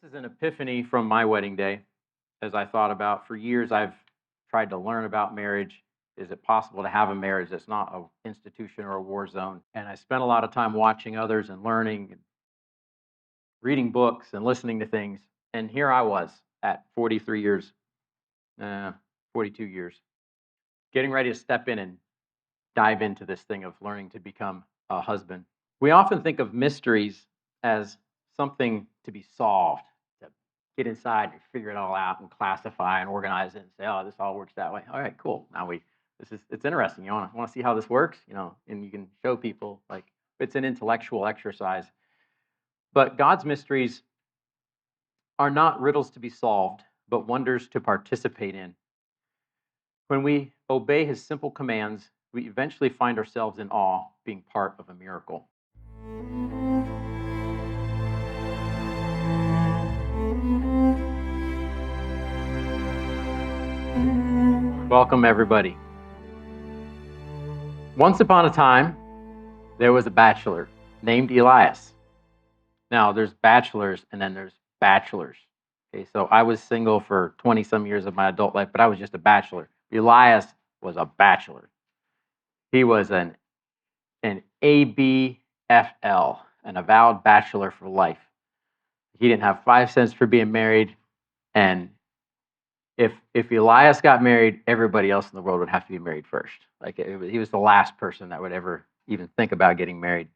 is an epiphany from my wedding day. As I thought about for years, I've tried to learn about marriage. Is it possible to have a marriage that's not an institution or a war zone? And I spent a lot of time watching others and learning, and reading books and listening to things. And here I was at 43 years, 42 years, getting ready to step in and dive into this thing of learning to become a husband. We often think of mysteries as something to be solved, to get inside and figure it all out and classify and organize it and say, oh, this all works that way. All right, cool. Now it's interesting. You want to see how this works, and you can show people, like, it's an intellectual exercise. But God's mysteries are not riddles to be solved, but wonders to participate in. When we obey his simple commands, we eventually find ourselves in awe, being part of a miracle. Welcome, everybody. Once upon a time, there was a bachelor named Elias. Now, there's bachelors and then there's bachelors. Okay, so I was single for 20-some years of my adult life, but I was just a bachelor. Elias was a bachelor. He was an ABFL, an avowed bachelor for life. He didn't have 5 cents for being married, and if Elias got married, everybody else in the world would have to be married first. He was the last person that would ever even think about getting married.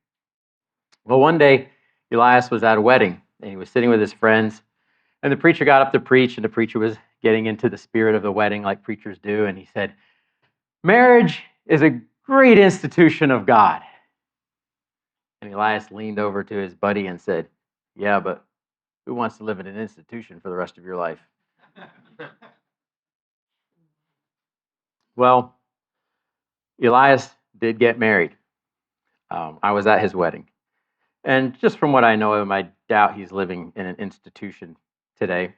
Well, one day, Elias was at a wedding, and he was sitting with his friends, and the preacher got up to preach, and the preacher was getting into the spirit of the wedding like preachers do, and he said, "Marriage is a great institution of God." And Elias leaned over to his buddy and said, "Yeah, but who wants to live in an institution for the rest of your life?" Well, Elias did get married. I was at his wedding. And just from what I know of him, I doubt he's living in an institution today.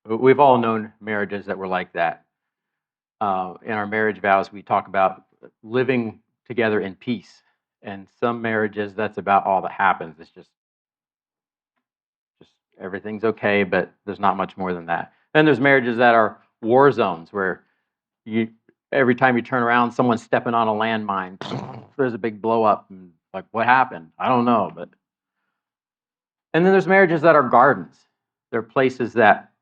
We've all known marriages that were like that. In our marriage vows, we talk about living together in peace. And some marriages, that's about all that happens. It's just everything's okay, but there's not much more than that. Then there's marriages that are war zones where every time you turn around, someone's stepping on a landmine. There's a big blow up. And like, what happened? I don't know. And then there's marriages that are gardens. They're places that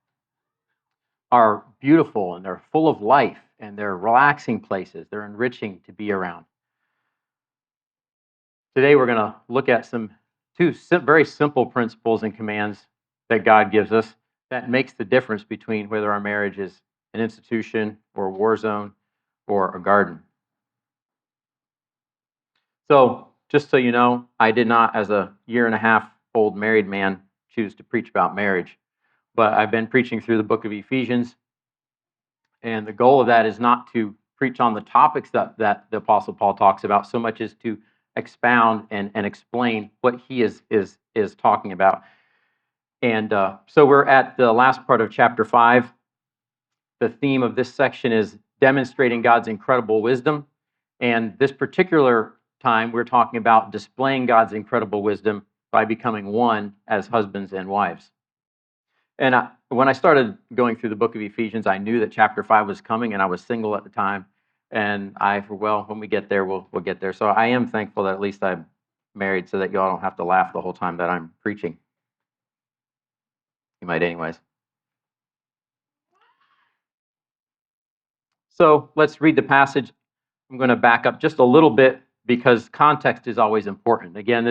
are beautiful and they're full of life and they're relaxing places. They're enriching to be around. Today we're going to look at two very simple principles and commands that God gives us that makes the difference between whether our marriage is an institution or a war zone or a garden. So, just so you know, I did not, as a 1.5-year-old married man, choose to preach about marriage. But I've been preaching through the book of Ephesians, and the goal of that is not to preach on the topics that the Apostle Paul talks about, so much as to expound and explain what he is talking about. And so we're at the last part of chapter 5. The theme of this section is demonstrating God's incredible wisdom. And this particular time, we're talking about displaying God's incredible wisdom by becoming one as husbands and wives. And when I started going through the book of Ephesians, I knew that chapter 5 was coming, and I was single at the time. And when we get there, we'll get there. So I am thankful that at least I'm married so that y'all don't have to laugh the whole time that I'm preaching. You might anyways. So let's read the passage. I'm going to back up just a little bit because context is always important. Again,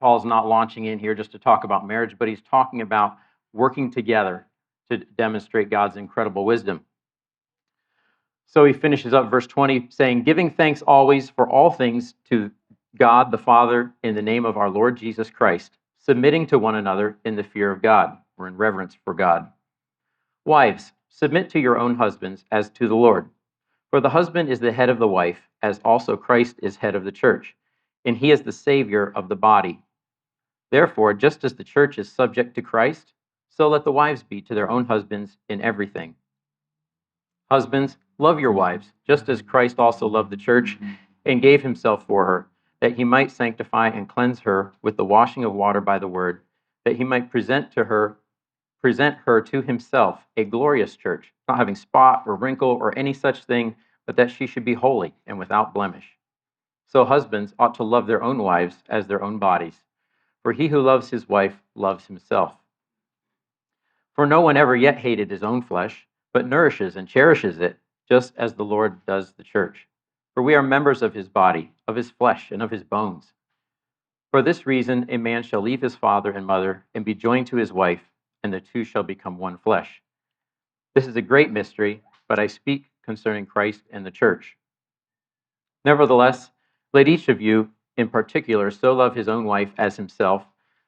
Paul's not launching in here just to talk about marriage, but he's talking about working together to demonstrate God's incredible wisdom. So he finishes up verse 20 saying, "Giving thanks always for all things to God the Father in the name of our Lord Jesus Christ, submitting to one another in the fear of God," or in reverence for God. "Wives, submit to your own husbands as to the Lord. For the husband is the head of the wife, as also Christ is head of the church, and he is the Savior of the body. Therefore, just as the church is subject to Christ, so let the wives be to their own husbands in everything. Husbands, love your wives, just as Christ also loved the church and gave himself for her, that he might sanctify and cleanse her with the washing of water by the word, that he might present her to himself a glorious church, not having spot or wrinkle or any such thing, but that she should be holy and without blemish. So husbands ought to love their own wives as their own bodies. For he who loves his wife loves himself. For no one ever yet hated his own flesh, but nourishes and cherishes it, just as the Lord does the church. For we are members of his body, of his flesh, and of his bones. For this reason, a man shall leave his father and mother and be joined to his wife, and the two shall become one flesh. This is a great mystery, but I speak concerning Christ and the church. Nevertheless, let each of you in particular so love his own wife as himself,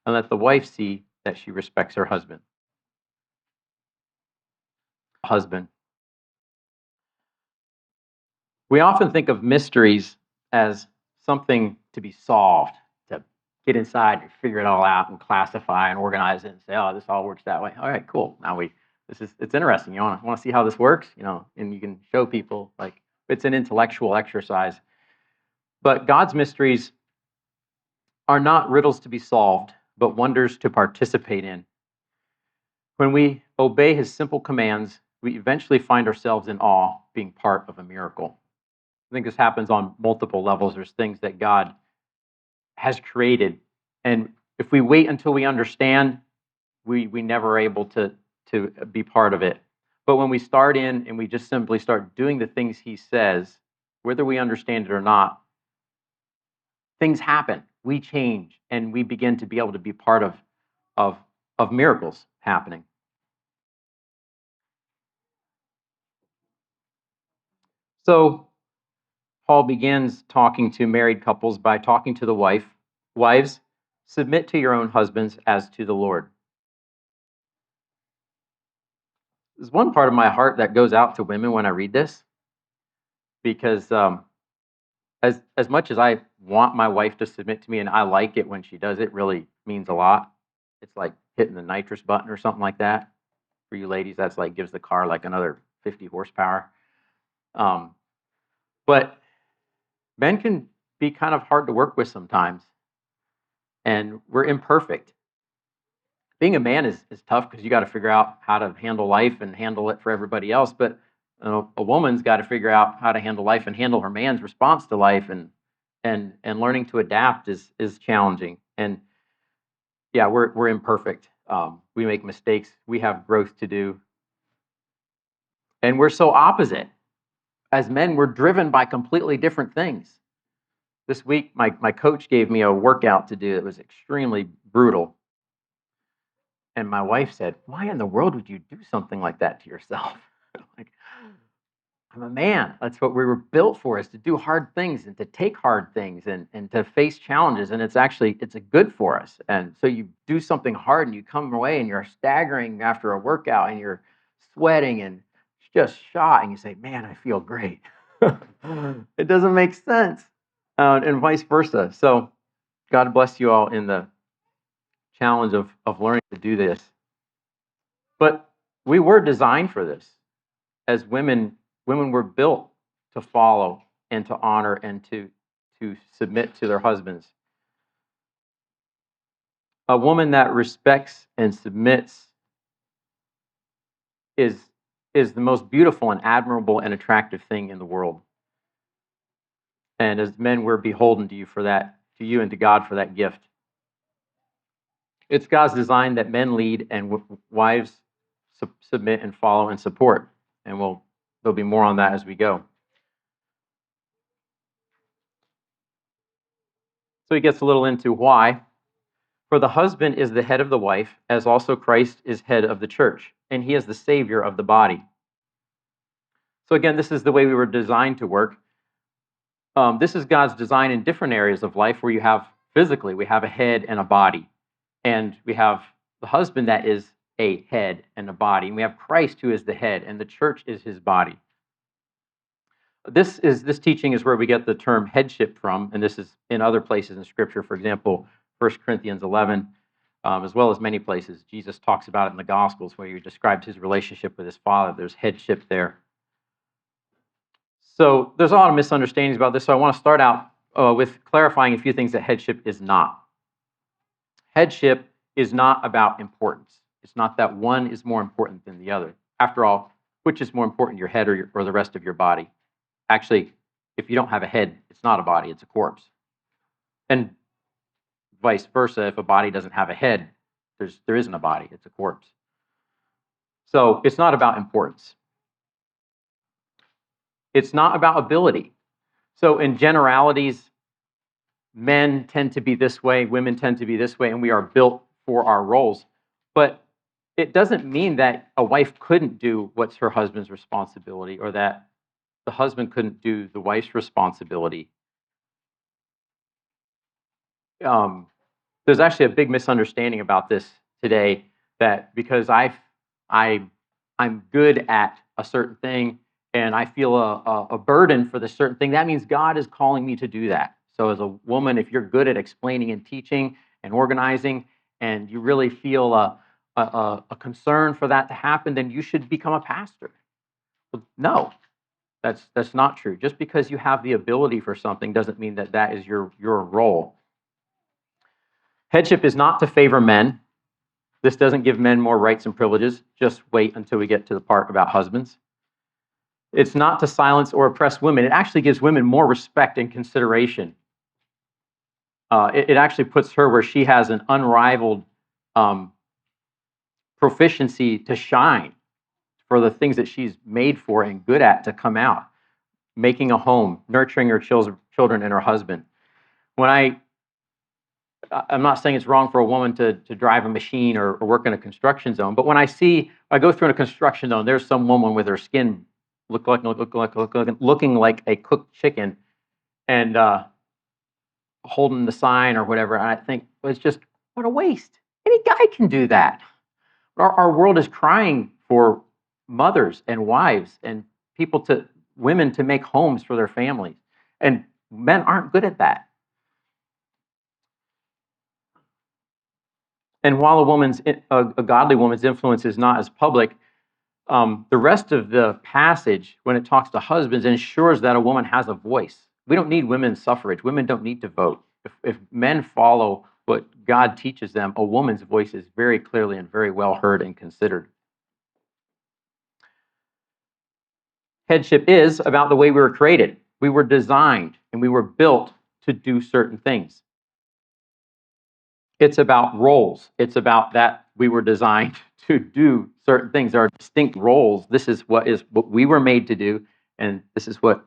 and let the wife see that she respects her husband. We often think of mysteries as something to be solved, to get inside and figure it all out and classify and organize it and say, oh, this all works that way. All right, cool. Now it's interesting. You want to see how this works, and you can show people, like, it's an intellectual exercise. But God's mysteries are not riddles to be solved, but wonders to participate in. When we obey his simple commands, we eventually find ourselves in awe, being part of a miracle. I think this happens on multiple levels. There's things that God has created, and if we wait until we understand, we never are able to be part of it. But when we start in and we just simply start doing the things he says, whether we understand it or not, things happen. We change, and we begin to be able to be part of miracles happening. So Paul begins talking to married couples by talking to the wives, submit to your own husbands as to the Lord. There's one part of my heart that goes out to women when I read this, because as much as I want my wife to submit to me, and I like it when she does, it really means a lot. It's like hitting the nitrous button or something like that. For you ladies, that's like gives the car like another 50 horsepower. But men can be kind of hard to work with sometimes, and we're imperfect. Being a man is tough because you got to figure out how to handle life and handle it for everybody else. But a woman's got to figure out how to handle life and handle her man's response to life, and learning to adapt is challenging. And yeah, we're imperfect. We make mistakes. We have growth to do, and we're so opposite. As men, we're driven by completely different things. This week, my coach gave me a workout to do that was extremely brutal. And my wife said, why in the world would you do something like that to yourself? Like, I'm a man. That's what we were built for, is to do hard things and to take hard things and to face challenges. And it's a good for us. And so you do something hard and you come away and you're staggering after a workout and you're sweating and just shot. And you say, man, I feel great. It doesn't make sense. And vice versa. So God bless you all in the challenge of learning to do this. But we were designed for this. As women were built to follow and to honor and to submit to their husbands. A woman that respects and submits is the most beautiful and admirable and attractive thing in the world. And as men, we're beholden to you for that, to you and to God for that gift. It's God's design that men lead and wives submit and follow and support. And there'll be more on that as we go. So he gets a little into why. For the husband is the head of the wife, as also Christ is head of the church, and he is the Savior of the body. So again, this is the way we were designed to work. This is God's design in different areas of life where you have physically, we have a head and a body. And we have the husband that is a head and a body. And we have Christ who is the head, and the church is his body. This teaching is where we get the term headship from, and this is in other places in Scripture. For example, 1 Corinthians 11, as well as many places. Jesus talks about it in the Gospels where he describes his relationship with his Father. There's headship there. So there's a lot of misunderstandings about this, so I want to start out with clarifying a few things that headship is not. Headship is not about importance. It's not that one is more important than the other. After all, which is more important, your head or the rest of your body? Actually, if you don't have a head, it's not a body, it's a corpse. And vice versa, if a body doesn't have a head, there isn't a body, it's a corpse. So it's not about importance. It's not about ability. So in generalities, men tend to be this way, women tend to be this way, and we are built for our roles. But it doesn't mean that a wife couldn't do what's her husband's responsibility, or that the husband couldn't do the wife's responsibility. There's actually a big misunderstanding about this today, that because I'm good at a certain thing and I feel a burden for this certain thing, that means God is calling me to do that. So as a woman, if you're good at explaining and teaching and organizing, and you really feel a concern for that to happen, then you should become a pastor. Well, no, that's not true. Just because you have the ability for something doesn't mean that that is your role. Headship is not to favor men. This doesn't give men more rights and privileges. Just wait until we get to the part about husbands. It's not to silence or oppress women. It actually gives women more respect and consideration. It actually puts her where she has an unrivaled proficiency to shine for the things that she's made for and good at to come out. Making a home, nurturing her children and her husband. I'm not saying it's wrong for a woman to drive a machine or work in a construction zone, but when I go through in a construction zone, there's some woman with her skin looking like a cooked chicken and holding the sign or whatever, and I think, well, it's just, what a waste. Any guy can do that. Our world is crying for mothers and wives and women to make homes for their families, and men aren't good at that. And while a godly woman's influence is not as public, the rest of the passage, when it talks to husbands, ensures that a woman has a voice. We don't need women's suffrage. Women don't need to vote. If men follow what God teaches them, a woman's voice is very clearly and very well heard and considered. Headship is about the way we were created. We were designed and we were built to do certain things. It's about roles. It's about that we were designed to do certain things. There are distinct roles. This is what we were made to do, and this is what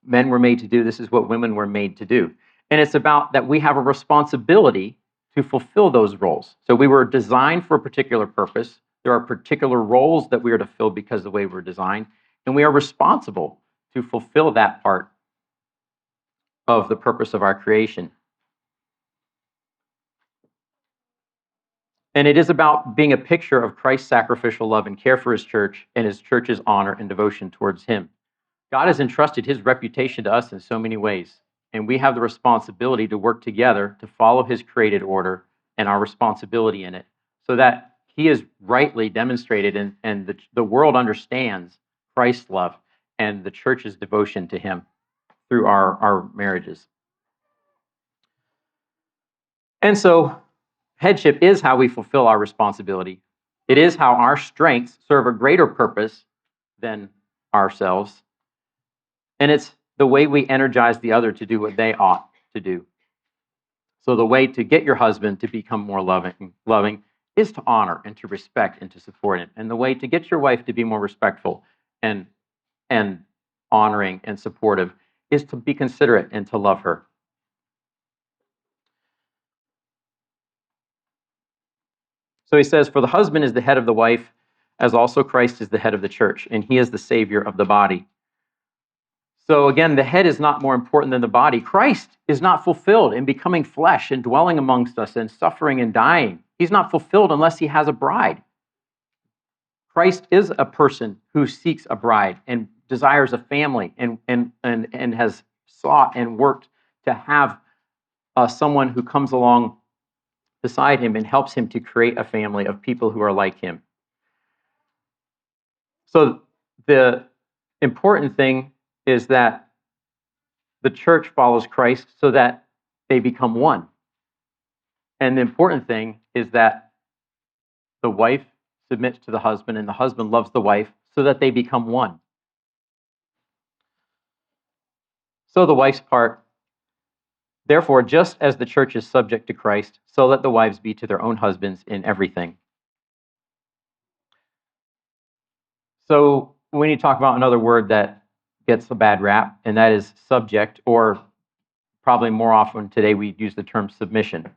men were made to do. This is what women were made to do. And it's about that we have a responsibility to fulfill those roles. So we were designed for a particular purpose. There are particular roles that we are to fill because of the way we're designed, and we are responsible to fulfill that part of the purpose of our creation. And it is about being a picture of Christ's sacrificial love and care for his church and his church's honor and devotion towards him. God has entrusted his reputation to us in so many ways, and we have the responsibility to work together to follow his created order and our responsibility in it, so that he is rightly demonstrated and the world understands Christ's love and the church's devotion to him through our marriages. And so, headship is how we fulfill our responsibility. It is how our strengths serve a greater purpose than ourselves. And it's the way we energize the other to do what they ought to do. So the way to get your husband to become more loving is to honor and to respect and to support him. And the way to get your wife to be more respectful and honoring and supportive is to be considerate and to love her. So he says, for the husband is the head of the wife, as also Christ is the head of the church, and he is the Savior of the body. So again, the head is not more important than the body. Christ is not fulfilled in becoming flesh and dwelling amongst us and suffering and dying. He's not fulfilled unless he has a bride. Christ is a person who seeks a bride and desires a family and has sought and worked to have someone who comes along beside him and helps him to create a family of people who are like him. So the important thing is that the church follows Christ so that they become one. And the important thing is that the wife submits to the husband and the husband loves the wife so that they become one. So the wife's part, therefore, just as the church is subject to Christ, so let the wives be to their own husbands in everything. So we need to talk about another word that gets a bad rap, and that is subject, or probably more often today we use the term submission.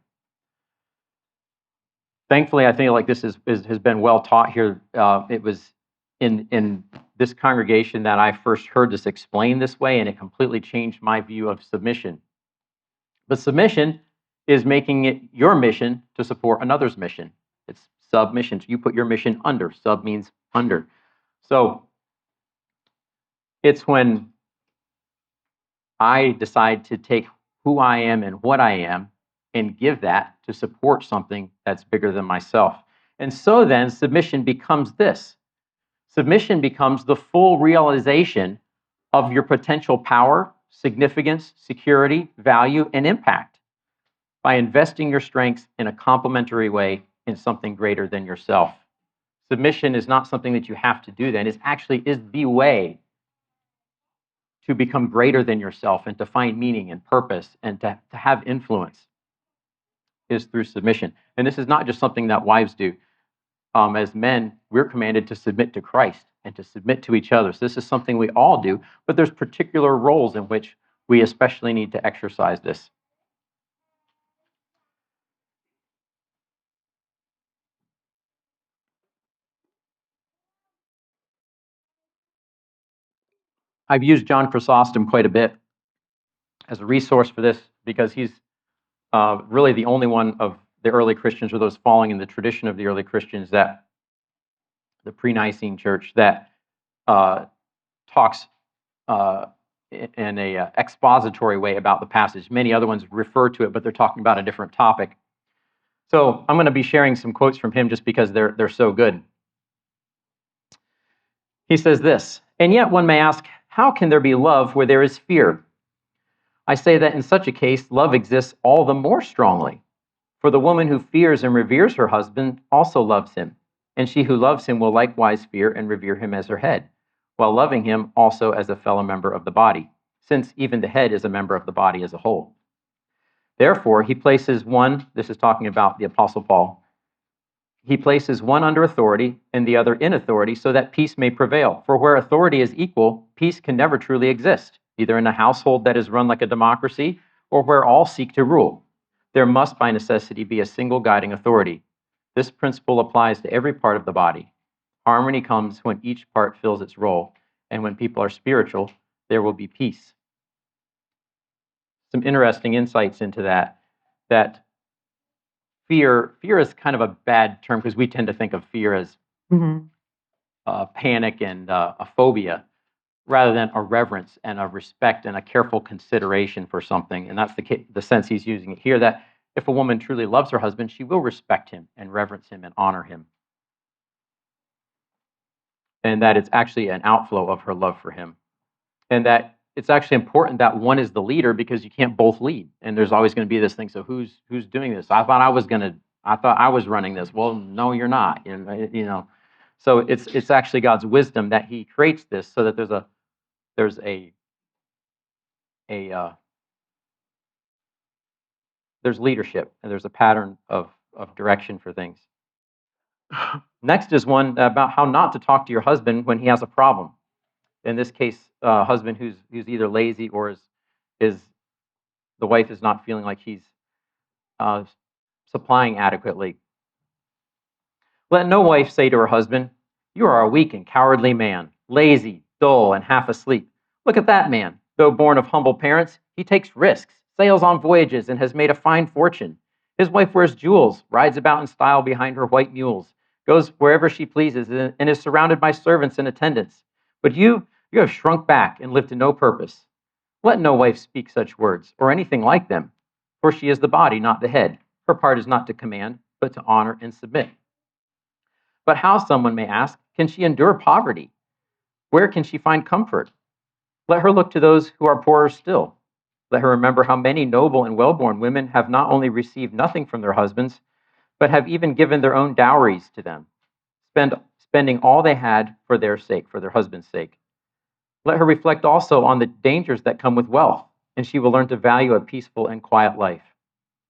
Thankfully, I think like this has been well taught here. It was in this congregation that I first heard this explained this way, and it completely changed my view of submission. But submission is making it your mission to support another's mission. It's submission. So you put your mission under. Sub means under. So it's when I decide to take who I am and what I am and give that to support something that's bigger than myself. And so then submission becomes this. Submission becomes the full realization of your potential power, significance, security, value, and impact by investing your strengths in a complementary way in something greater than yourself. Submission is not something that you have to do then. It actually is the way to become greater than yourself and to find meaning and purpose and to have influence is through submission. And this is not just something that wives do. As men, we're commanded to submit to Christ and to submit to each other. So this is something we all do, but there's particular roles in which we especially need to exercise this. I've used John Chrysostom quite a bit as a resource for this because he's really the only one of the early Christians or those following in the tradition of the early Christians, that the pre-Nicene church, that talks in a expository way about the passage. Many other ones refer to it, but they're talking about a different topic. So I'm going to be sharing some quotes from him just because they're so good. He says this, "And yet one may ask, how can there be love where there is fear? I say that in such a case, love exists all the more strongly. For the woman who fears and reveres her husband also loves him, and she who loves him will likewise fear and revere him as her head, while loving him also as a fellow member of the body, since even the head is a member of the body as a whole. Therefore, he places one," this is talking about the Apostle Paul, "he places one under authority and the other in authority so that peace may prevail. For where authority is equal, peace can never truly exist, either in a household that is run like a democracy or where all seek to rule. There must by necessity be a single guiding authority. This principle applies to every part of the body. Harmony comes when each part fills its role, and when people are spiritual, there will be peace." Some interesting insights into that fear is kind of a bad term because we tend to think of fear as panic and a phobia rather than a reverence and a respect and a careful consideration for something. And that's the sense he's using it here, that if a woman truly loves her husband, she will respect him and reverence him and honor him. And that it's actually an outflow of her love for him. And that it's actually important that one is the leader because you can't both lead. And there's always going to be this thing, so who's doing this? I thought I was running this. Well, no, you're not. You know. So it's actually God's wisdom that he creates this so that there's leadership and there's a pattern of direction for things. Next is one about how not to talk to your husband when he has a problem. In this case, husband who's either lazy or is the wife is not feeling like he's supplying adequately. "Let no wife say to her husband, 'You are a weak and cowardly man, lazy, dull, and half asleep. Look at that man. Though born of humble parents, he takes risks, sails on voyages, and has made a fine fortune. His wife wears jewels, rides about in style behind her white mules, goes wherever she pleases, and is surrounded by servants and attendants. But you have shrunk back and lived to no purpose. Let no wife speak such words, or anything like them, for she is the body, not the head. Her part is not to command, but to honor and submit.' But how," someone may ask, "can she endure poverty? Where can she find comfort? Let her look to those who are poorer still. Let her remember how many noble and well-born women have not only received nothing from their husbands, but have even given their own dowries to them, spending all they had for their sake, for their husband's sake. Let her reflect also on the dangers that come with wealth, and she will learn to value a peaceful and quiet life.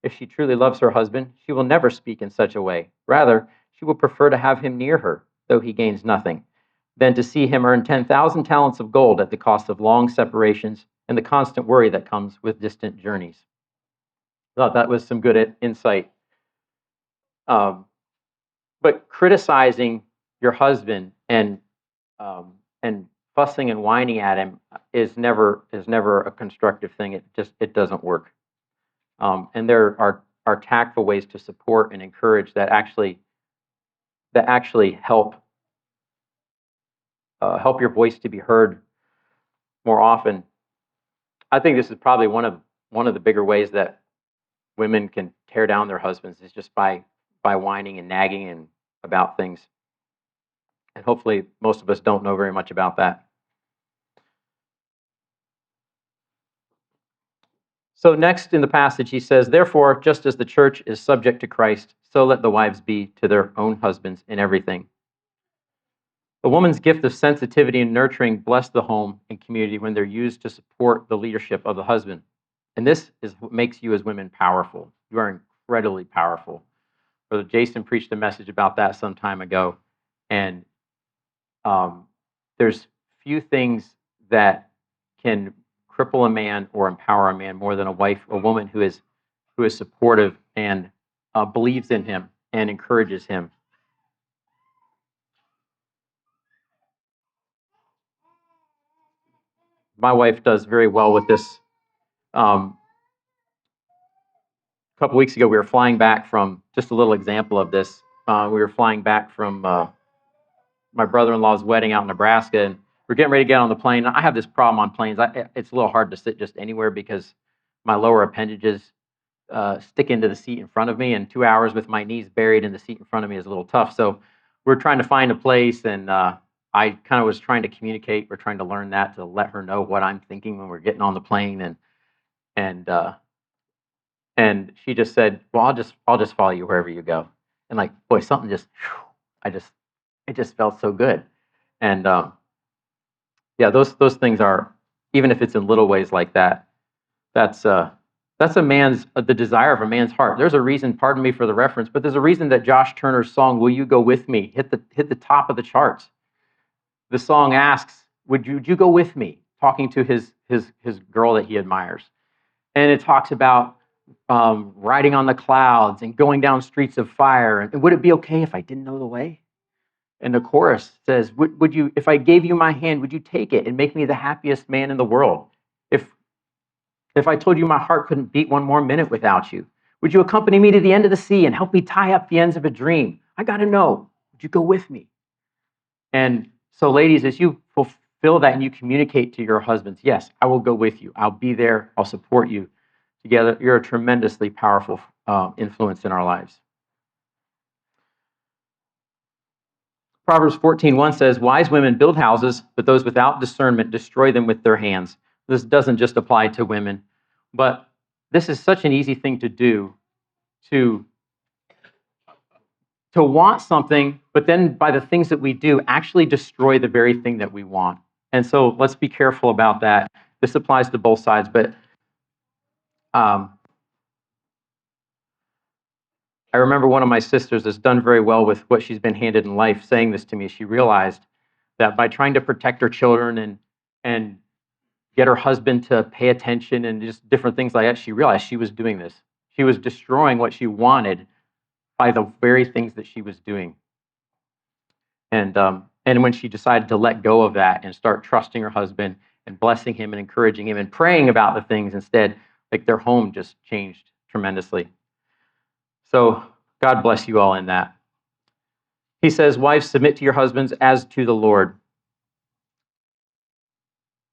If she truly loves her husband, she will never speak in such a way. Rather, she will prefer to have him near her, though he gains nothing, than to see him earn 10,000 talents of gold at the cost of long separations and the constant worry that comes with distant journeys. I thought that was some good insight. But criticizing your husband and fussing and whining at him is never a constructive thing. It doesn't work. And there are tactful ways to support and encourage that actually help your voice to be heard more often. I think this is probably one of the bigger ways that women can tear down their husbands is just by whining and nagging and about things. And hopefully most of us don't know very much about that. So next in the passage, he says, therefore, just as the church is subject to Christ, so let the wives be to their own husbands in everything. The woman's gift of sensitivity and nurturing bless the home and community when they're used to support the leadership of the husband. And this is what makes you as women powerful. You are incredibly powerful. Brother Jason preached a message about that some time ago. And there's few things that can cripple a man or empower a man more than a woman who is supportive and believes in him and encourages him. My wife does very well with this. A couple weeks ago, we were flying back from, just a little example of this, we were flying back from my brother-in-law's wedding out in Nebraska, and we're getting ready to get on the plane. I have this problem on planes. It's a little hard to sit just anywhere because my lower appendages stick into the seat in front of me, and 2 hours with my knees buried in the seat in front of me is a little tough. So we're trying to find a place, and I kind of was trying to communicate. We're trying to learn that to let her know what I'm thinking when we're getting on the plane, and she just said, "Well, I'll just follow you wherever you go." And like, boy, something just, it just felt so good. And yeah, those things are, even if it's in little ways like that, that's the desire of a man's heart. There's a reason, pardon me for the reference, but there's a reason that Josh Turner's song "Will You Go With Me" hit the top of the charts. The song asks, would you go with me? Talking to his girl that he admires. And it talks about riding on the clouds and going down streets of fire. And would it be okay if I didn't know the way? And the chorus says, would you, if I gave you my hand, would you take it and make me the happiest man in the world? If I told you my heart couldn't beat one more minute without you, would you accompany me to the end of the sea and help me tie up the ends of a dream? I got to know, would you go with me? And so ladies, as you fulfill that and you communicate to your husbands, yes, I will go with you. I'll be there. I'll support you. Together, you're a tremendously powerful influence in our lives. Proverbs 14:1 says, wise women build houses, but those without discernment destroy them with their hands. This doesn't just apply to women, but this is such an easy thing to do, to want something, but then by the things that we do, actually destroy the very thing that we want. And so let's be careful about that. This applies to both sides, but I remember one of my sisters has done very well with what she's been handed in life saying this to me. She realized that by trying to protect her children and get her husband to pay attention and just different things like that, she realized she was doing this. She was destroying what she wanted by the very things that she was doing. And when she decided to let go of that and start trusting her husband and blessing him and encouraging him and praying about the things instead, like their home just changed tremendously. So God bless you all in that. He says, wives, submit to your husbands as to the Lord.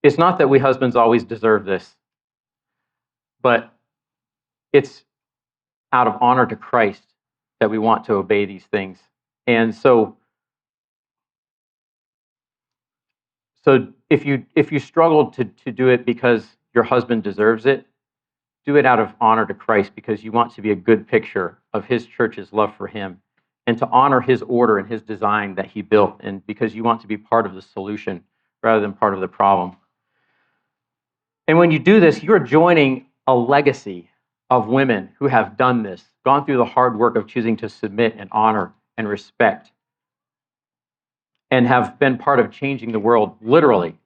It's not that we husbands always deserve this, but it's out of honor to Christ that we want to obey these things. And so if you struggle to do it because your husband deserves it, Do it out of honor to Christ because you want to be a good picture of his church's love for him and to honor his order and his design that he built, and because you want to be part of the solution rather than part of the problem. And when you do this, you're joining a legacy of women who have done this, gone through the hard work of choosing to submit and honor and respect, and have been part of changing the world literally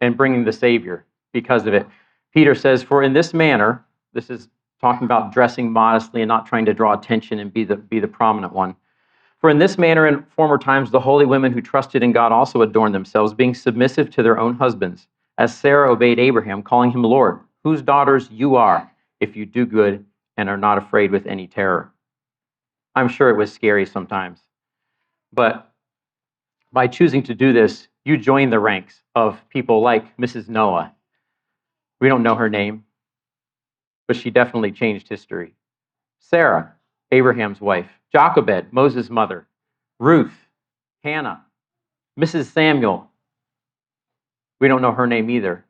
and bringing the Savior because of it. Peter says, for in this manner, this is talking about dressing modestly and not trying to draw attention and be the prominent one. For in this manner in former times, the holy women who trusted in God also adorned themselves, being submissive to their own husbands, as Sarah obeyed Abraham, calling him Lord, whose daughters you are, if you do good and are not afraid with any terror. I'm sure it was scary sometimes, but by choosing to do this, you join the ranks of people like Mrs. Noah. We don't know her name, but she definitely changed history. Sarah, Abraham's wife. Jochebed, Moses' mother. Ruth, Hannah, Mrs. Samuel. We don't know her name either,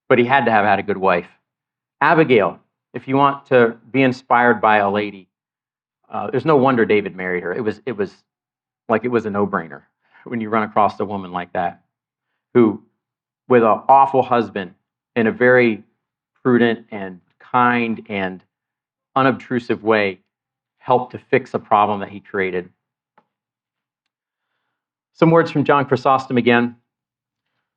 but he had to have had a good wife. Abigail, if you want to be inspired by a lady, there's no wonder David married her. It was like it was a no-brainer when you run across a woman like that, who, with an awful husband, in a very prudent and kind and unobtrusive way, helped to fix a problem that he created. Some words from John Chrysostom again.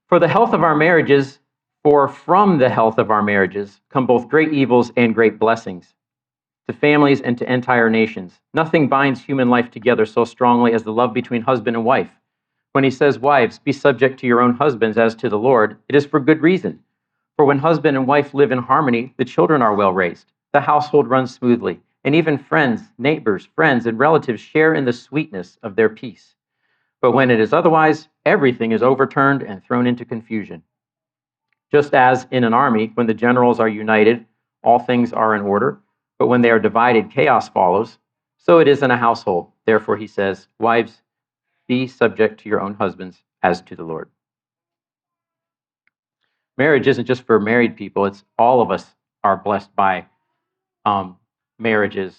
For the health of our marriages, for from the health of our marriages come both great evils and great blessings. To families and to entire nations. Nothing binds human life together so strongly as the love between husband and wife. When he says, wives, be subject to your own husbands as to the Lord, it is for good reason. For when husband and wife live in harmony, the children are well raised, the household runs smoothly, and even friends, neighbors, friends, and relatives share in the sweetness of their peace. But when it is otherwise, everything is overturned and thrown into confusion. Just as in an army, when the generals are united, all things are in order, but when they are divided, chaos follows. So it is in a household. Therefore, he says, wives, be subject to your own husbands as to the Lord. Marriage isn't just for married people. It's all of us are blessed by marriages.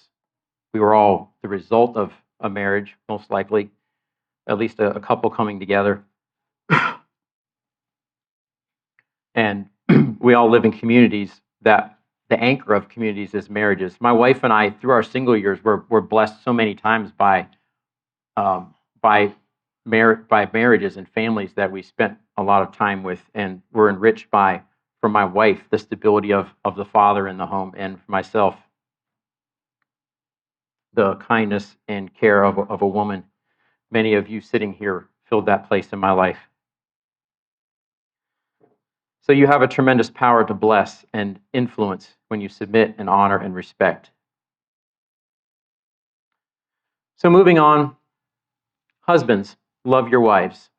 We were all the result of a marriage, most likely, at least a couple coming together. And we all live in communities that the anchor of communities is marriages. My wife and I, through our single years, were blessed so many times by marriages and families that we spent a lot of time with, and were enriched by, from my wife, the stability of the father in the home, and for myself, the kindness and care of a woman. Many of you sitting here filled that place in my life. So you have a tremendous power to bless and influence when you submit and honor and respect. So moving on, husbands, love your wives.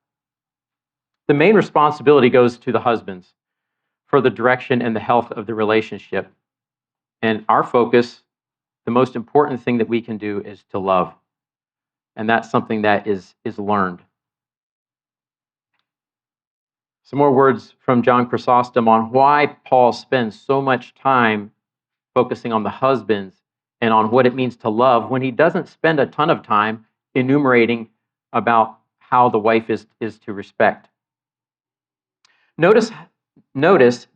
The main responsibility goes to the husbands for the direction and the health of the relationship. And our focus, the most important thing that we can do is to love. And that's something that is learned. Some more words from John Chrysostom on why Paul spends so much time focusing on the husbands and on what it means to love when he doesn't spend a ton of time enumerating about how the wife is to respect. Notice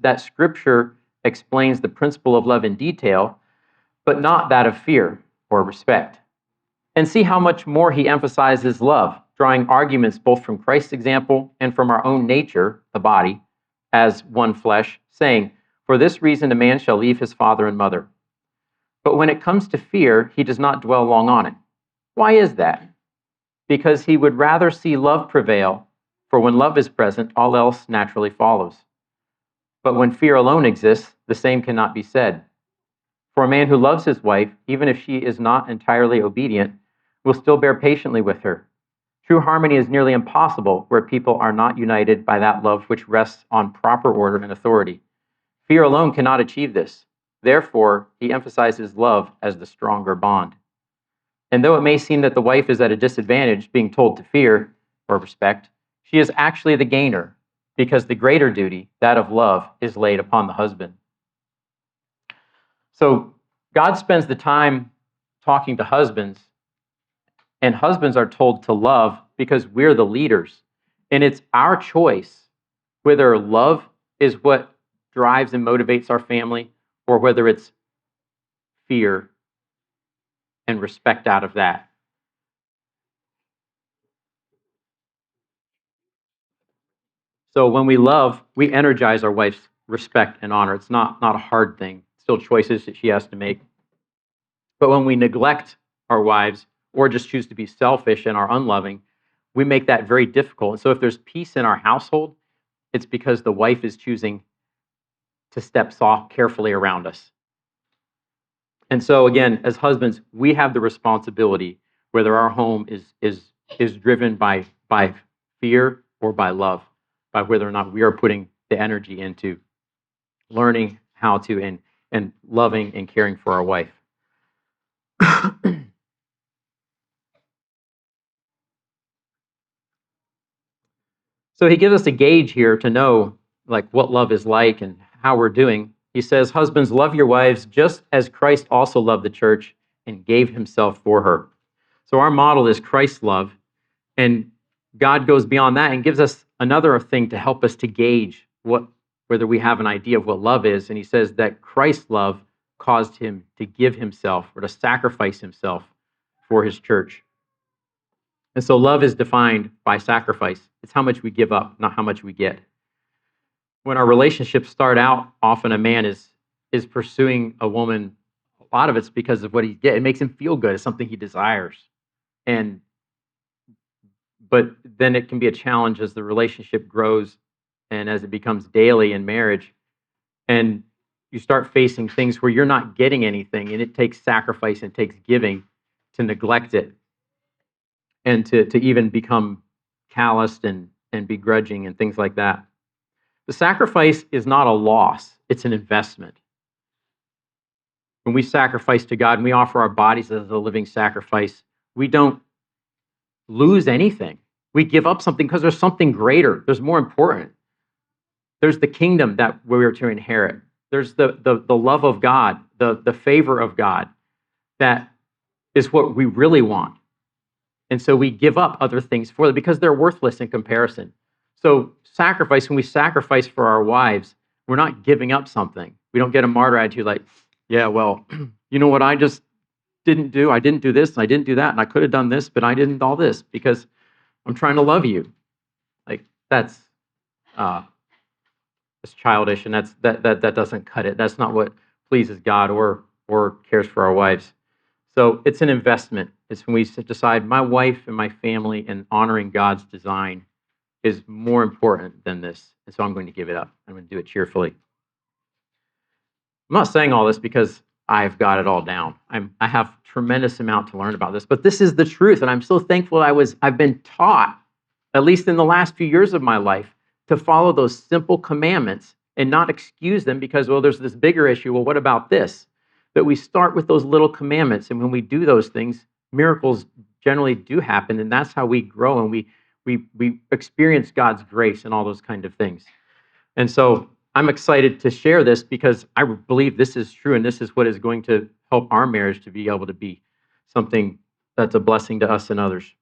that Scripture explains the principle of love in detail, but not that of fear or respect. And see how much more he emphasizes love, drawing arguments both from Christ's example and from our own nature, the body, as one flesh, saying, for this reason a man shall leave his father and mother. But when it comes to fear, he does not dwell long on it. Why is that? Because he would rather see love prevail, for when love is present, all else naturally follows. But when fear alone exists, the same cannot be said. For a man who loves his wife, even if she is not entirely obedient, will still bear patiently with her. True harmony is nearly impossible where people are not united by that love which rests on proper order and authority. Fear alone cannot achieve this. Therefore, he emphasizes love as the stronger bond. And though it may seem that the wife is at a disadvantage being told to fear or respect, she is actually the gainer, because the greater duty, that of love, is laid upon the husband. So God spends the time talking to husbands, and husbands are told to love because we're the leaders. And it's our choice whether love is what drives and motivates our family or whether it's fear and respect out of that. So when we love, we energize our wife's respect and honor. It's not a hard thing. Still choices that she has to make. But when we neglect our wives or just choose to be selfish and are unloving, we make that very difficult. And so if there's peace in our household, it's because the wife is choosing to step soft, carefully around us. And so again, as husbands, we have the responsibility whether our home is driven by fear or by love, by whether or not we are putting the energy into learning how to and loving and caring for our wife. So he gives us a gauge here to know like what love is like and how we're doing. He says, husbands, love your wives just as Christ also loved the church and gave himself for her. So our model is Christ's love, and God goes beyond that and gives us another thing to help us to gauge whether we have an idea of what love is. And he says that Christ's love caused him to give himself or to sacrifice himself for his church. And so love is defined by sacrifice. It's how much we give up, not how much we get. When our relationships start out, often a man is pursuing a woman. A lot of it's because of what he gets. It makes him feel good. It's something he desires. But then it can be a challenge as the relationship grows and as it becomes daily in marriage. And you start facing things where you're not getting anything, and it takes sacrifice and takes giving to neglect it and to even become calloused and begrudging and things like that. The sacrifice is not a loss, it's an investment. When we sacrifice to God and we offer our bodies as a living sacrifice, we don't lose anything. We give up something because there's something greater, there's more important. There's the kingdom that we're to inherit. There's the love of God, the favor of God. That is what we really want. And so we give up other things for them because they're worthless in comparison. So sacrifice, when we sacrifice for our wives, we're not giving up something. We don't get a martyr attitude like, yeah, well, you know what I just didn't do? I didn't do this, and I didn't do that, and I could have done this, but I didn't all this because I'm trying to love you. Like that's childish, and that doesn't cut it. That's not what pleases God or cares for our wives. So it's an investment. It's when we decide my wife and my family and honoring God's design is more important than this. And so I'm going to give it up. I'm going to do it cheerfully. I'm not saying all this because I've got it all down. I have tremendous amount to learn about this, but this is the truth. And I'm so thankful I've been taught, at least in the last few years of my life, to follow those simple commandments and not excuse them because, well, there's this bigger issue. Well, what about this? That we start with those little commandments. And when we do those things, miracles generally do happen. And that's how we grow and we experience God's grace and all those kind of things. And so I'm excited to share this because I believe this is true and this is what is going to help our marriage to be able to be something that's a blessing to us and others.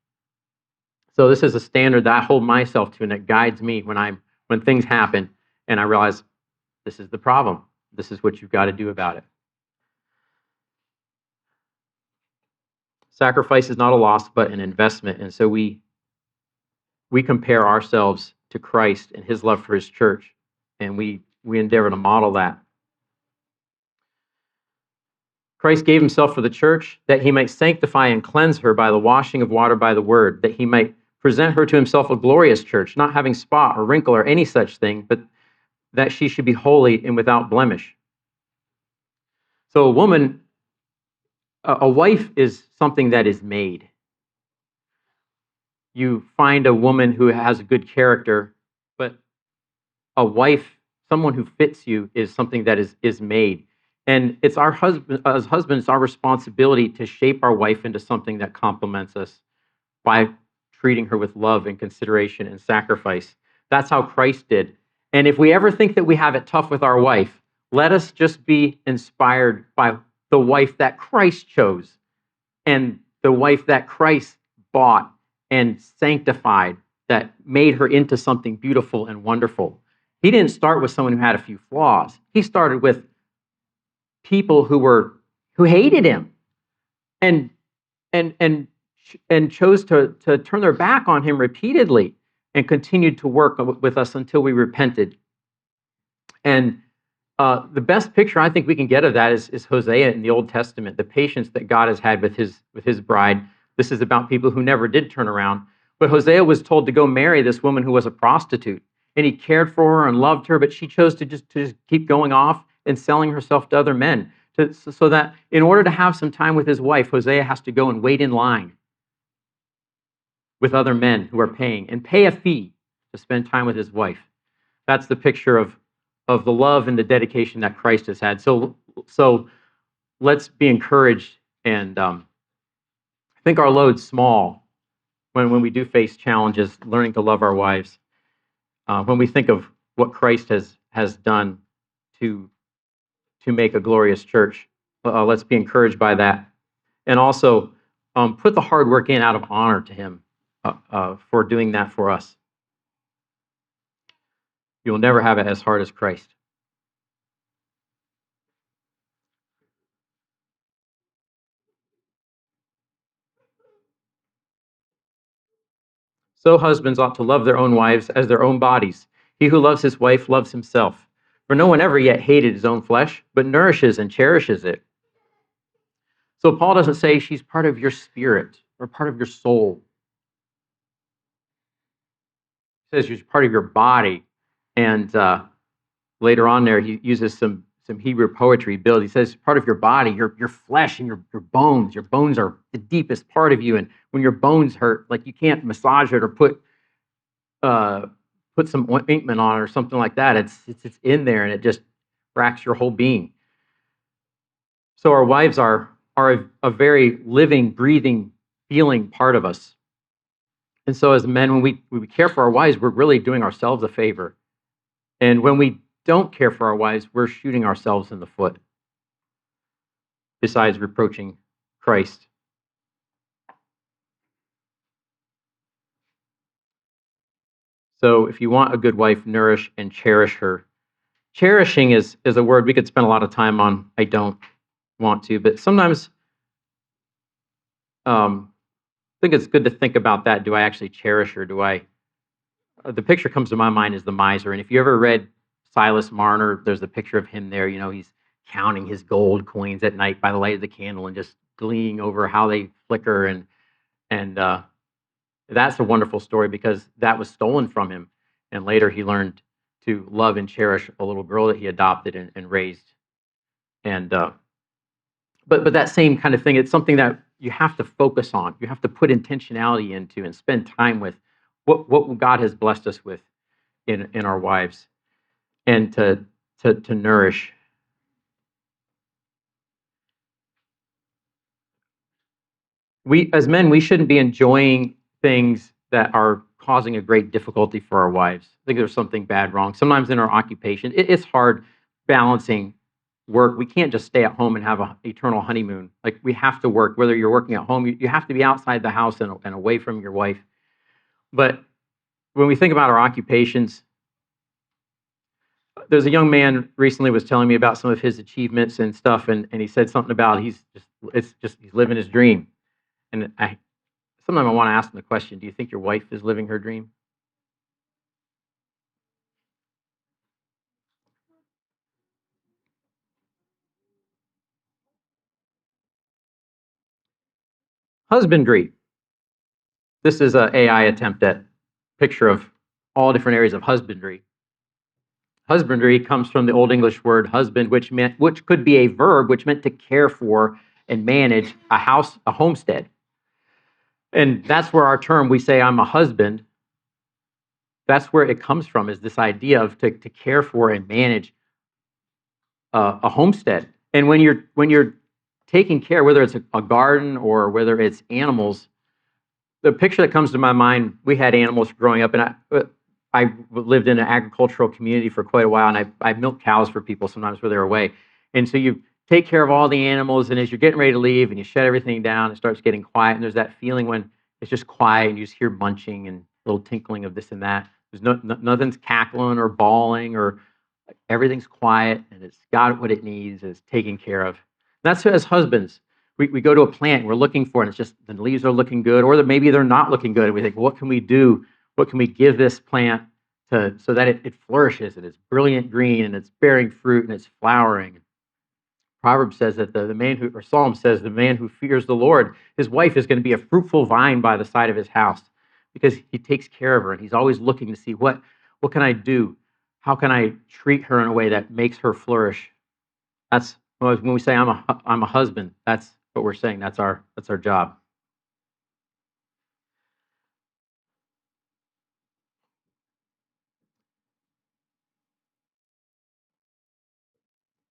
So this is a standard that I hold myself to and it guides me when things happen and I realize this is the problem. This is what you've got to do about it. Sacrifice is not a loss, but an investment. And so we compare ourselves to Christ and his love for his church, and we endeavor to model that. Christ gave himself for the church that he might sanctify and cleanse her by the washing of water by the word, that he might present her to himself a glorious church, not having spot or wrinkle or any such thing, but that she should be holy and without blemish. So a wife is something that is made. You find a woman who has a good character, but a wife, someone who fits you, is something that is made. And it's our husband, as husbands, our responsibility to shape our wife into something that complements us by treating her with love and consideration and sacrifice. That's how Christ did. And if we ever think that we have it tough with our wife, Let us just be inspired by the wife that Christ chose and the wife that Christ bought and sanctified, that made her into something beautiful and wonderful. He didn't start with someone who had a few flaws. He started with people who hated him and and and and chose to turn their back on him repeatedly, and continued to work with us until we repented. And the best picture I think we can get of that is Hosea in the Old Testament, the patience that God has had with his bride. This is about people who never did turn around. But Hosea was told to go marry this woman who was a prostitute, and he cared for her and loved her, but she chose to just keep going off and selling herself to other men. So that in order to have some time with his wife, Hosea has to go and wait in line with other men who are paying and pay a fee to spend time with his wife. That's the picture of the love and the dedication that Christ has had. So let's be encouraged and think our load's small when we do face challenges, learning to love our wives. When we think of what Christ has done to make a glorious church, let's be encouraged by that. And also put the hard work in out of honor to him for doing that for us. You'll never have it as hard as Christ. So husbands ought to love their own wives as their own bodies. He who loves his wife loves himself. For no one ever yet hated his own flesh, but nourishes and cherishes it. So Paul doesn't say she's part of your spirit or part of your soul. He says she's part of your body. And later on there, he uses some Hebrew poetry build. He says part of your body, your flesh and your bones. Your bones are the deepest part of you. And when your bones hurt, like you can't massage it or put some ointment on it or something like that. It's in there and it just racks your whole being. So our wives are a very living, breathing, feeling part of us. And so as men, when we care for our wives, we're really doing ourselves a favor. And when we don't care for our wives, we're shooting ourselves in the foot, besides reproaching Christ. So if you want a good wife, nourish and cherish her. Cherishing is a word we could spend a lot of time on. I don't want to, but sometimes I think it's good to think about that. Do I actually cherish her? The picture comes to my mind is the miser. And if you ever read Silas Marner, there's a picture of him there. He's counting his gold coins at night by the light of the candle and just gleaning over how they flicker. And that's a wonderful story because that was stolen from him. And later he learned to love and cherish a little girl that he adopted and raised. And but that same kind of thing, it's something that you have to focus on. You have to put intentionality into and spend time with what God has blessed us with in our wives, and to nourish. We as men, we shouldn't be enjoying things that are causing a great difficulty for our wives. I think there's something bad wrong. Sometimes in our occupation, it's hard balancing work. We can't just stay at home and have an eternal honeymoon. Like we have to work. Whether you're working at home, you have to be outside the house and away from your wife. But when we think about our occupations, there's a young man recently was telling me about some of his achievements and stuff, and he said something about he's living his dream. And sometimes I want to ask him the question, do you think your wife is living her dream? Husbandry. This is an AI attempt at picture of all different areas of husbandry. Husbandry comes from the Old English word husband, which could be a verb, which meant to care for and manage a house, a homestead. And that's where our term, we say, I'm a husband. That's where it comes from, is this idea of to care for and manage a homestead. And when you're taking care, whether it's a garden or whether it's animals, the picture that comes to my mind, we had animals growing up, and I lived in an agricultural community for quite a while, and I milked cows for people sometimes where they're away. And so you take care of all the animals, and as you're getting ready to leave and you shut everything down, it starts getting quiet, and there's that feeling when it's just quiet and you just hear munching and little tinkling of this and that. There's nothing's cackling or bawling, or everything's quiet, and it's got what it needs, and it's taken care of. That's as husbands. We go to a plant, we're looking for it, and it's just the leaves are looking good, or maybe they're not looking good, and we think, well, what can we do? What can we give this plant so that it flourishes, and it's brilliant green, and it's bearing fruit, and it's flowering? Proverbs says that or Psalm says, the man who fears the Lord, his wife is going to be a fruitful vine by the side of his house, because he takes care of her, and he's always looking to see what can I do? How can I treat her in a way that makes her flourish? That's when we say I'm a husband. That's what we're saying. That's our job.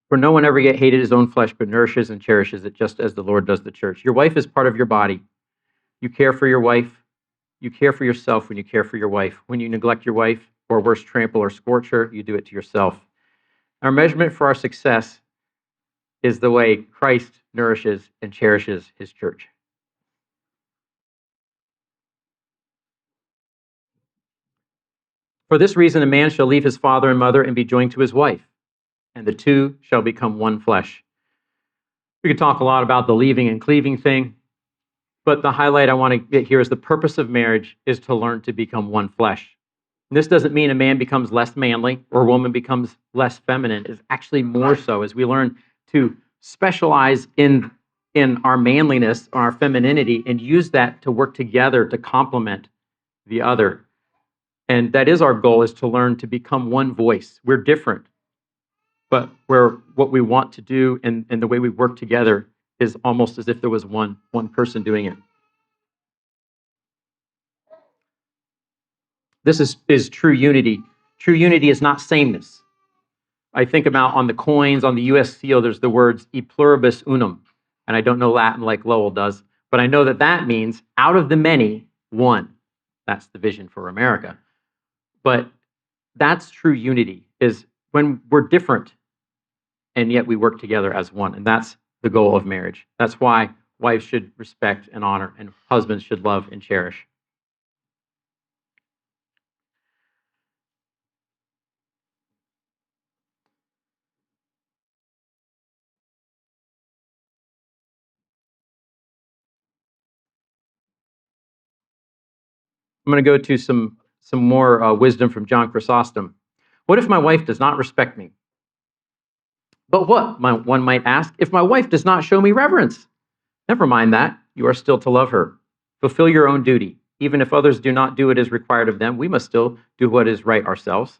For no one ever yet hated his own flesh, but nourishes and cherishes it, just as the Lord does the church. Your wife is part of your body. You care for your wife. You care for yourself when you care for your wife. When you neglect your wife, or worse, trample or scorch her, you do it to yourself. Our measurement for our success is the way Christ nourishes and cherishes his church. For this reason, a man shall leave his father and mother and be joined to his wife, and the two shall become one flesh. We could talk a lot about the leaving and cleaving thing, but the highlight I want to get here is the purpose of marriage is to learn to become one flesh. And this doesn't mean a man becomes less manly or a woman becomes less feminine. It's actually more so as we learn to specialize in our manliness or our femininity and use that to work together to complement the other. And that is our goal, is to learn to become one voice. We're different, but what we want to do and the way we work together is almost as if there was one person doing it. This is true unity. True unity is not sameness. I think about on the coins, on the U.S. seal, there's the words e pluribus unum. And I don't know Latin like Lowell does, but I know that means out of the many, one. That's the vision for America. But that's true unity, is when we're different and yet we work together as one. And that's the goal of marriage. That's why wives should respect and honor, and husbands should love and cherish. I'm going to go to some more wisdom from John Chrysostom. What if my wife does not respect me? But what, one might ask, if my wife does not show me reverence? Never mind that. You are still to love her. Fulfill your own duty. Even if others do not do what is required of them, we must still do what is right ourselves.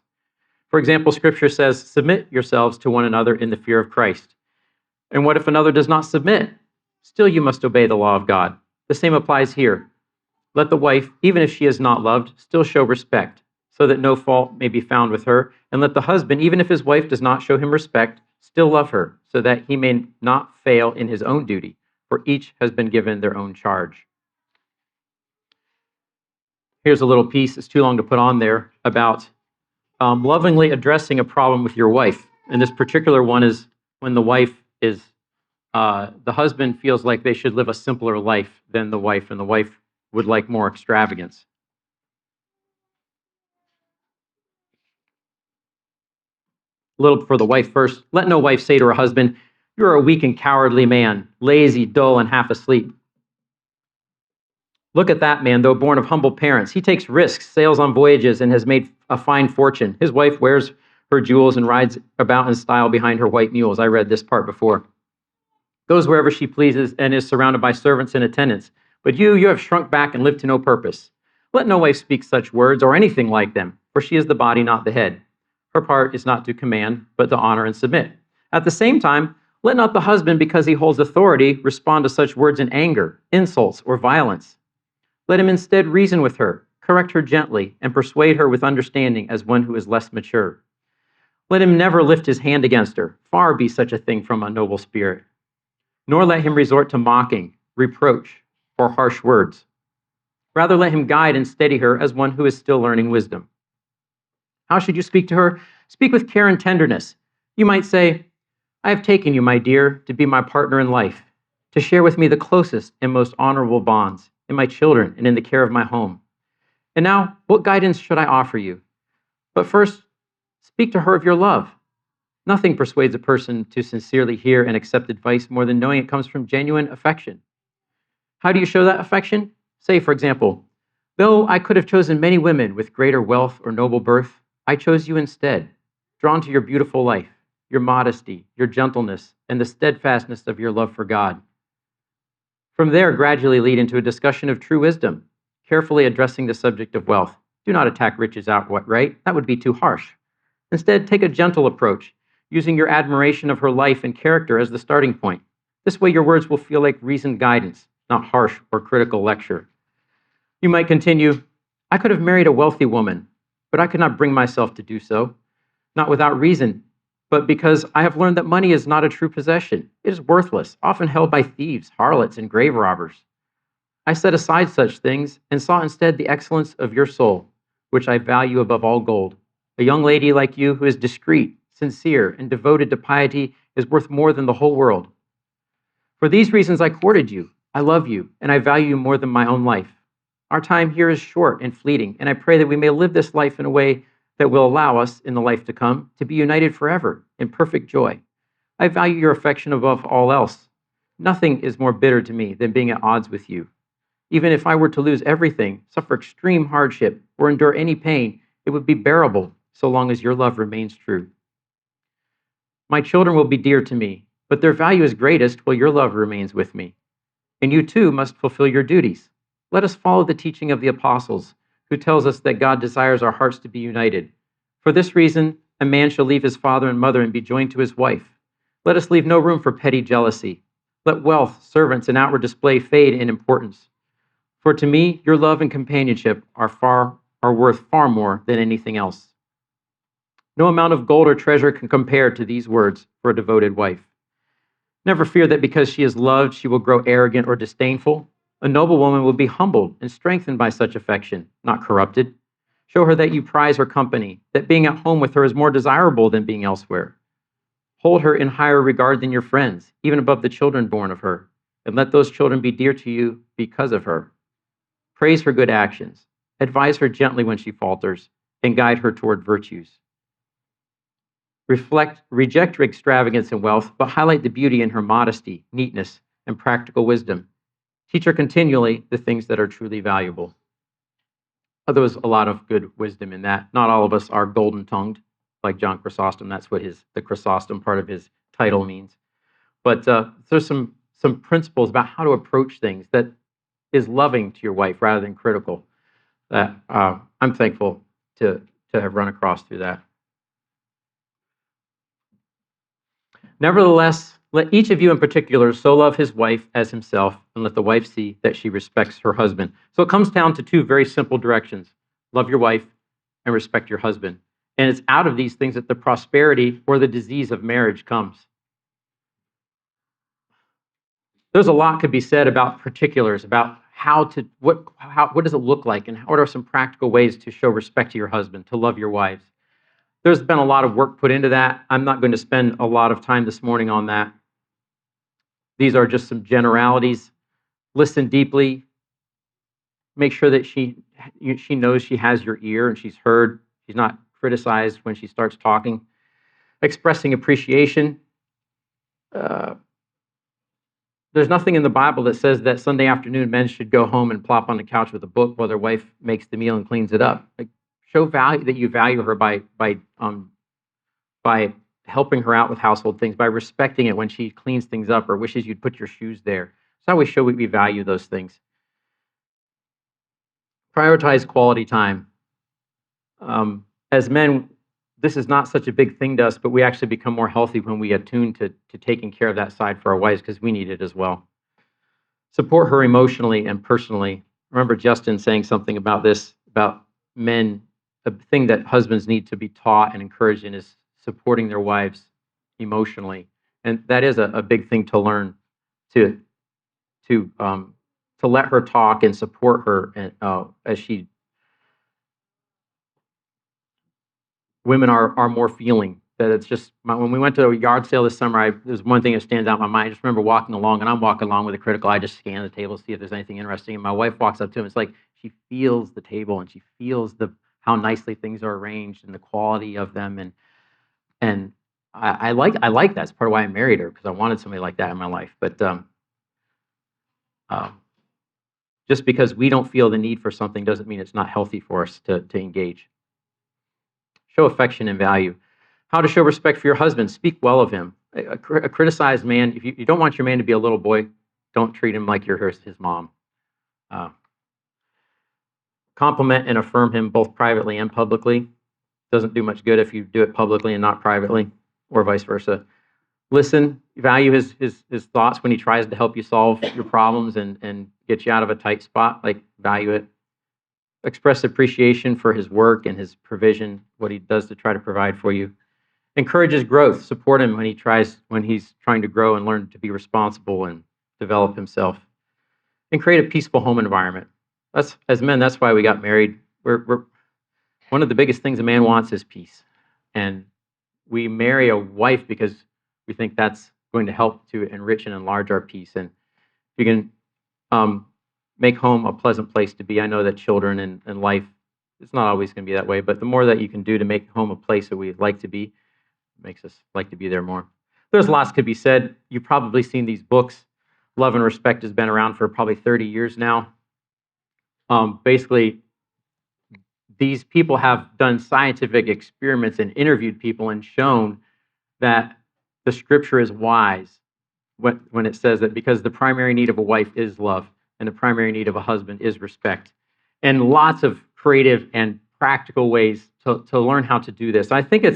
For example, Scripture says, submit yourselves to one another in the fear of Christ. And what if another does not submit? Still you must obey the law of God. The same applies here. Let the wife, even if she is not loved, still show respect, so that no fault may be found with her. And let the husband, even if his wife does not show him respect, still love her, so that he may not fail in his own duty, for each has been given their own charge. Here's a little piece, it's too long to put on there, about lovingly addressing a problem with your wife. And this particular one is when the husband feels like they should live a simpler life than the wife, and the wife would like more extravagance. A little for the wife first. Let no wife say to her husband, you are a weak and cowardly man, lazy, dull, and half asleep. Look at that man, though born of humble parents. He takes risks, sails on voyages, and has made a fine fortune. His wife wears her jewels and rides about in style behind her white mules. I read this part before. Goes wherever she pleases and is surrounded by servants and attendants. But you have shrunk back and lived to no purpose. Let no wife speak such words or anything like them, for she is the body, not the head. Her part is not to command, but to honor and submit. At the same time, let not the husband, because he holds authority, respond to such words in anger, insults, or violence. Let him instead reason with her, correct her gently, and persuade her with understanding as one who is less mature. Let him never lift his hand against her. Far be such a thing from a noble spirit. Nor let him resort to mocking, reproach, or harsh words. Rather let him guide and steady her as one who is still learning wisdom. How should you speak to her? Speak with care and tenderness. You might say, I have taken you, my dear, to be my partner in life, to share with me the closest and most honorable bonds in my children and in the care of my home. And now, what guidance should I offer you? But first, speak to her of your love. Nothing persuades a person to sincerely hear and accept advice more than knowing it comes from genuine affection. How do you show that affection? Say, for example, though I could have chosen many women with greater wealth or noble birth, I chose you instead, drawn to your beautiful life, your modesty, your gentleness, and the steadfastness of your love for God. From there, gradually lead into a discussion of true wisdom, carefully addressing the subject of wealth. Do not attack riches outright. That would be too harsh. Instead, take a gentle approach, using your admiration of her life and character as the starting point. This way, your words will feel like reasoned guidance, not harsh or critical lecture. You might continue, I could have married a wealthy woman, but I could not bring myself to do so, not without reason, but because I have learned that money is not a true possession. It is worthless, often held by thieves, harlots, and grave robbers. I set aside such things and saw instead the excellence of your soul, which I value above all gold. A young lady like you who is discreet, sincere, and devoted to piety is worth more than the whole world. For these reasons I courted you, I love you, and I value you more than my own life. Our time here is short and fleeting, and I pray that we may live this life in a way that will allow us, in the life to come, to be united forever in perfect joy. I value your affection above all else. Nothing is more bitter to me than being at odds with you. Even if I were to lose everything, suffer extreme hardship, or endure any pain, it would be bearable so long as your love remains true. My children will be dear to me, but their value is greatest while your love remains with me. And you too must fulfill your duties. Let us follow the teaching of the apostles, who tells us that God desires our hearts to be united. For this reason, a man shall leave his father and mother and be joined to his wife. Let us leave no room for petty jealousy. Let wealth, servants, and outward display fade in importance. For to me, your love and companionship are worth far more than anything else. No amount of gold or treasure can compare to these words for a devoted wife. Never fear that because she is loved, she will grow arrogant or disdainful. A noble woman will be humbled and strengthened by such affection, not corrupted. Show her that you prize her company, that being at home with her is more desirable than being elsewhere. Hold her in higher regard than your friends, even above the children born of her, and let those children be dear to you because of her. Praise her good actions, advise her gently when she falters, and guide her toward virtues. Reject her extravagance and wealth, but highlight the beauty in her modesty, neatness, and practical wisdom. Teach her continually the things that are truly valuable. There was a lot of good wisdom in that. Not all of us are golden-tongued, like John Chrysostom. That's what the Chrysostom part of his title means. But there's some principles about how to approach things that is loving to your wife rather than critical. That I'm thankful to have run across through that. Nevertheless, let each of you in particular so love his wife as himself, and let the wife see that she respects her husband. So it comes down to two very simple directions. Love your wife and respect your husband. And it's out of these things that the prosperity or the disease of marriage comes. There's a lot could be said about particulars, about what does it look like, and what are some practical ways to show respect to your husband, to love your wives. There's been a lot of work put into that. I'm not going to spend a lot of time this morning on that. These are just some generalities. Listen deeply. Make sure that she knows she has your ear and she's heard. She's not criticized when she starts talking. Expressing appreciation. There's nothing in the Bible that says that Sunday afternoon men should go home and plop on the couch with a book while their wife makes the meal and cleans it up. Like, show value that you value her by helping her out with household things, by respecting it when she cleans things up or wishes you'd put your shoes there. That's how we show we value those things. Prioritize quality time. As men, this is not such a big thing to us, but we actually become more healthy when we attune to taking care of that side for our wives because we need it as well. Support her emotionally and personally. Remember Justin saying something about this, about men. A thing that husbands need to be taught and encouraged in is supporting their wives emotionally. And that is a big thing to learn, to let her talk and support her as she women are more feeling. That it's just, when we went to a yard sale this summer, there's one thing that stands out in my mind. I just remember walking along, and I'm walking along with a critical eye, just scan the table, see if there's anything interesting. And my wife walks up to him. It's like she feels the table, and she feels how nicely things are arranged and the quality of them. And I like that. It's part of why I married her, because I wanted somebody like that in my life. But just because we don't feel the need for something doesn't mean it's not healthy for us to engage. Show affection and value. How to show respect for your husband. Speak well of him. A criticized man, if you don't want your man to be a little boy, don't treat him like you're his mom. Compliment and affirm him both privately and publicly. Doesn't do much good if you do it publicly and not privately, or vice versa. Listen, value his thoughts when he tries to help you solve your problems and get you out of a tight spot. Like, value it. Express appreciation for his work and his provision, what he does to try to provide for you. Encourage his growth. Support him when he's trying to grow and learn to be responsible and develop himself. And create a peaceful home environment. As men, that's why we got married. We're one of the biggest things a man wants is peace. And we marry a wife because we think that's going to help to enrich and enlarge our peace. And if you can make home a pleasant place to be, I know that children and life, it's not always going to be that way, but the more that you can do to make home a place that we'd like to be, makes us like to be there more. There's lots could be said. You've probably seen these books. Love and Respect has been around for probably 30 years now. Basically, these people have done scientific experiments and interviewed people and shown that the scripture is wise when it says that, because the primary need of a wife is love and the primary need of a husband is respect. And lots of creative and practical ways to learn how to do this. I think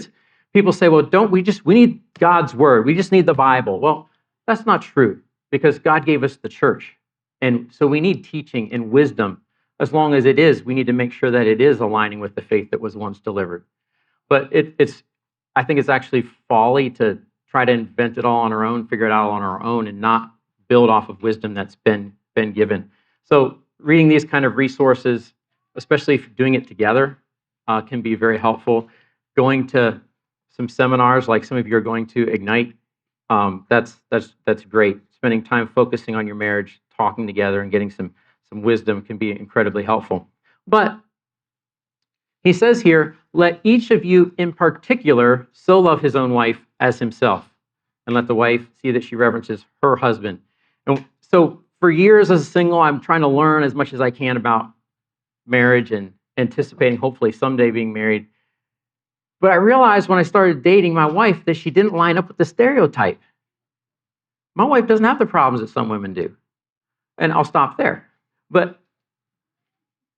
people say, well, we need God's word. We just need the Bible. Well, that's not true, because God gave us the church. And so we need teaching and wisdom. As long as it is, we need to make sure that it is aligning with the faith that was once delivered. But I think it's actually folly to try to invent it all on our own, figure it out on our own, and not build off of wisdom that's been given. So reading these kind of resources, especially if doing it together, can be very helpful. Going to some seminars like some of you are going to Ignite, that's great. Spending time focusing on your marriage, talking together, and getting some wisdom can be incredibly helpful. But he says here, let each of you in particular so love his own wife as himself, and let the wife see that she reverences her husband. And so for years as a single, I'm trying to learn as much as I can about marriage and anticipating hopefully someday being married. But I realized when I started dating my wife that she didn't line up with the stereotype. My wife doesn't have the problems that some women do. And I'll stop there. But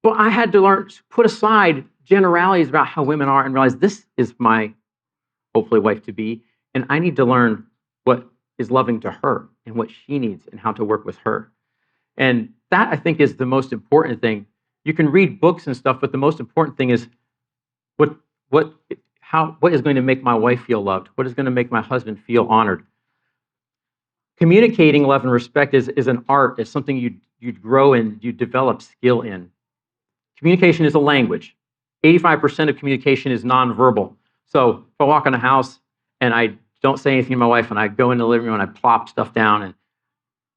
I had to learn to put aside generalities about how women are and realize this is my hopefully wife to be, and I need to learn what is loving to her and what she needs and how to work with her. And that, I think, is the most important thing. You can read books and stuff, but the most important thing is what is going to make my wife feel loved? What is going to make my husband feel honored? Communicating love and respect is an art. It's something you grow in, you develop skill in. Communication is a language. 85% of communication is nonverbal. So if I walk in a house and I don't say anything to my wife and I go into the living room and I plop stuff down and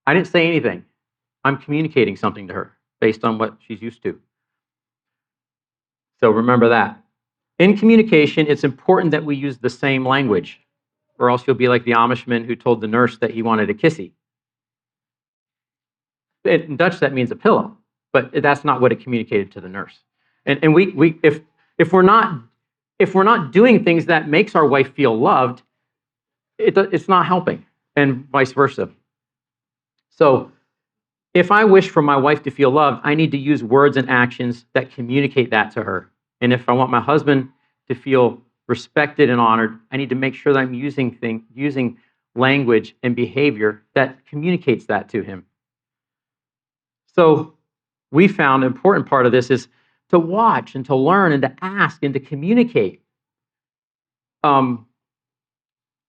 I didn't say anything, I'm communicating something to her based on what she's used to. So remember that. In communication, it's important that we use the same language, or else you'll be like the Amishman who told the nurse that he wanted a kissy. In Dutch, that means a pillow, but that's not what it communicated to the nurse. And if we're not doing things that makes our wife feel loved, it's not helping, and vice versa. So if I wish for my wife to feel loved, I need to use words and actions that communicate that to her. And if I want my husband to feel respected and honored, I need to make sure that I'm using language and behavior that communicates that to him. So we found an important part of this is to watch and to learn and to ask and to communicate.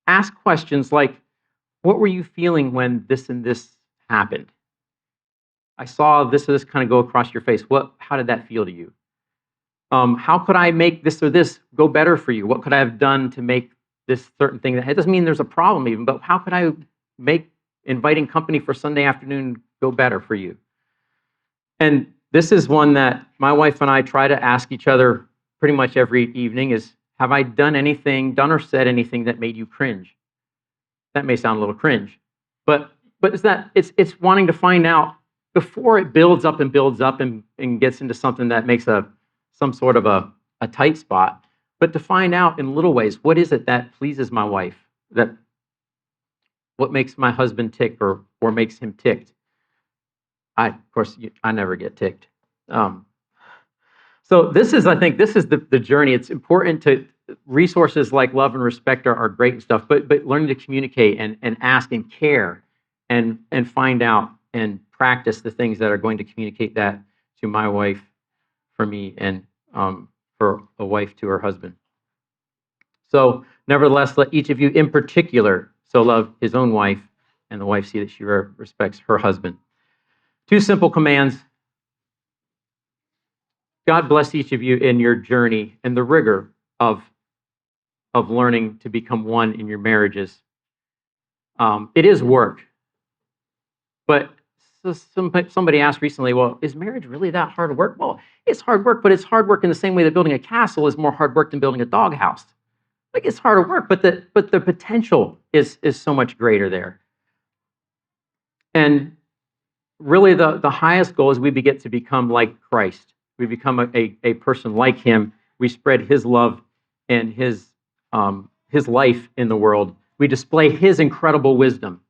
Ask questions like, what were you feeling when this and this happened? I saw this kind of go across your face. How did that feel to you? How could I make this or this go better for you? What could I have done to make this certain thing? It doesn't mean there's a problem even, but how could I make inviting company for Sunday afternoon go better for you? And this is one that my wife and I try to ask each other pretty much every evening is, have I done or said anything that made you cringe? That may sound a little cringe, but it's wanting to find out before it builds up and gets into something that makes some sort of a tight spot, but to find out in little ways, what is it that pleases my wife, what makes my husband tick or makes him ticked. Of course, I never get ticked. So I think this is the journey. It's important to resources like love and respect are great and stuff, but learning to communicate and ask and care and find out and practice the things that are going to communicate that to my wife, for me, and for a wife to her husband. So nevertheless, let each of you in particular so love his own wife, and the wife see that she respects her husband. 2 simple commands. God bless each of you in your journey and the rigor of learning to become one in your marriages. It is work. But somebody asked recently, well, is marriage really that hard work? Well, it's hard work, but it's hard work in the same way that building a castle is more hard work than building a doghouse. Like, it's harder work, but the potential is so much greater there. And really the highest goal is we get to become like Christ. We become a person like him. We spread his love and his life in the world. We display his incredible wisdom.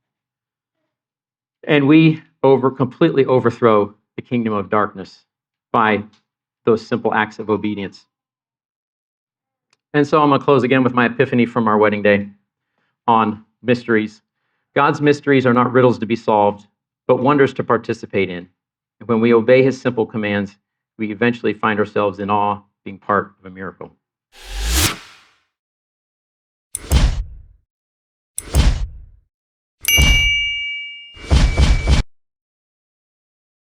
And we completely overthrow the kingdom of darkness by those simple acts of obedience. And so I'm going to close again with my epiphany from our wedding day on mysteries. God's mysteries are not riddles to be solved, but wonders to participate in. And when we obey his simple commands, we eventually find ourselves in awe, being part of a miracle.